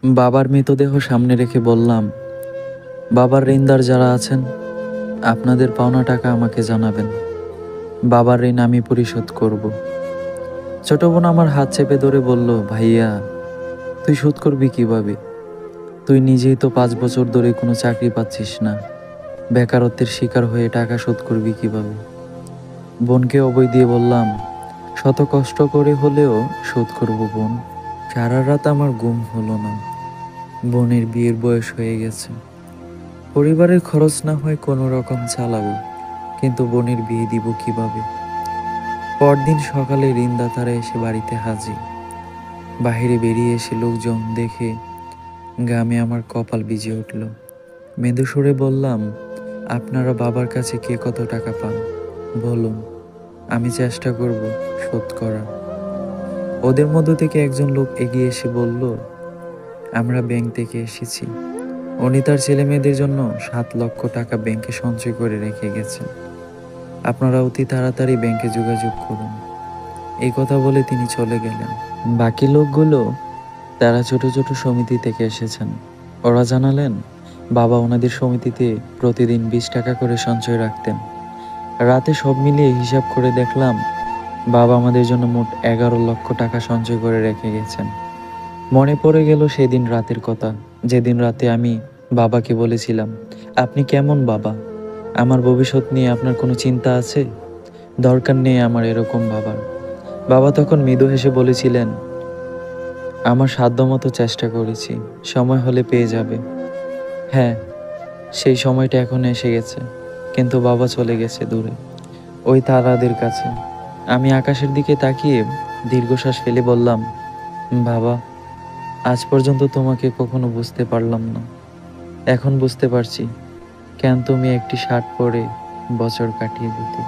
বাবার মৃতদেহ সামনে রেখে বললাম, বাবার ঋণদার যারা আছেন, আপনাদের পাওনা টাকা আমাকে জানাবেন। বাবার ঋণ আমি পরিশোধ করব। ছোট বোন আমার হাত চেপে ধরে বলল, ভাইয়া, তুই শোধ করবি কিভাবে? তুই নিজেই তো 5 বছর ধরে কোনো চাকরি পাচ্ছিস না। বেকারত্বের শিকার হয়ে টাকা শোধ করবি কিভাবে? বোনকে অভয় দিয়ে বললাম, শত কষ্ট করে হলেও শোধ করব বোন। সারা রাত আমার ঘুম হলো না। বোনের বিয়ের বয়স হয়ে গেছে। পরিবারের খরচ না হয় কোনো রকম চালাবো, কিন্তু বোনের বিয়ে দিব কিভাবে? পরদিন সকালে ঋণদাতারা এসে বাড়িতে হাজির। বাহিরে বেরিয়ে এসে লোকজন দেখে গ্রামে আমার কপাল ভিজে উঠল। মৃদু সুরে বললাম, আপনারা বাবার কাছে কে কত টাকা পান বলুন, আমি চেষ্টা করব শোধ করার। ওদের মধ্য থেকে একজন লোক এগিয়ে এসে বলল, আমরা ব্যাংক থেকে এসেছি। উনি তার ছেলে মেয়েদের জন্য 7 লক্ষ টাকা ব্যাংকে সঞ্চয় করে রেখে গেছেন। আপনারা অতি তাড়াতাড়ি ব্যাংকে যোগাযোগ করুন। এই কথা বলে তিনি চলে গেলেন। বাকি লোকগুলো তারা ছোট ছোট সমিতি থেকে এসেছেন। ওরা জানালেন, বাবা ওনাদের সমিতিতে প্রতিদিন 20 টাকা করে সঞ্চয় রাখতেন। রাতে সব মিলিয়ে হিসাব করে দেখলাম, বাবা আমাদের জন্য মোট 11 লক্ষ টাকা সঞ্চয় করে রেখে গেছেন। মনে পড়ে গেল সেদিন রাতের কথা, যেদিন রাতে আমি বাবাকে বলেছিলাম, আপনি কেমন বাবা? আমার ভবিষ্যৎ নিয়ে আপনার কোনো চিন্তা আছে? দরকার নেই আমার এরকম বাবার। বাবা তখন মৃদু হেসে বলেছিলেন, আমার সাধ্যমতো চেষ্টা করেছি, সময় হলে পেয়ে যাবে। হ্যাঁ, সেই সময়টা এখন এসে গেছে, কিন্তু বাবা চলে গেছে দূরে, ওই তারাদের কাছে। আমি আকাশের দিকে তাকিয়ে দীর্ঘশ্বাস ফেলে বললাম, বাবা, আজ পর্যন্ত তোমাকে কখনো বুঝতে পারলাম না। এখন বুঝতে পারছি কেন তুমি একটি শার্ট পরে বছর কাটিয়ে দিতে।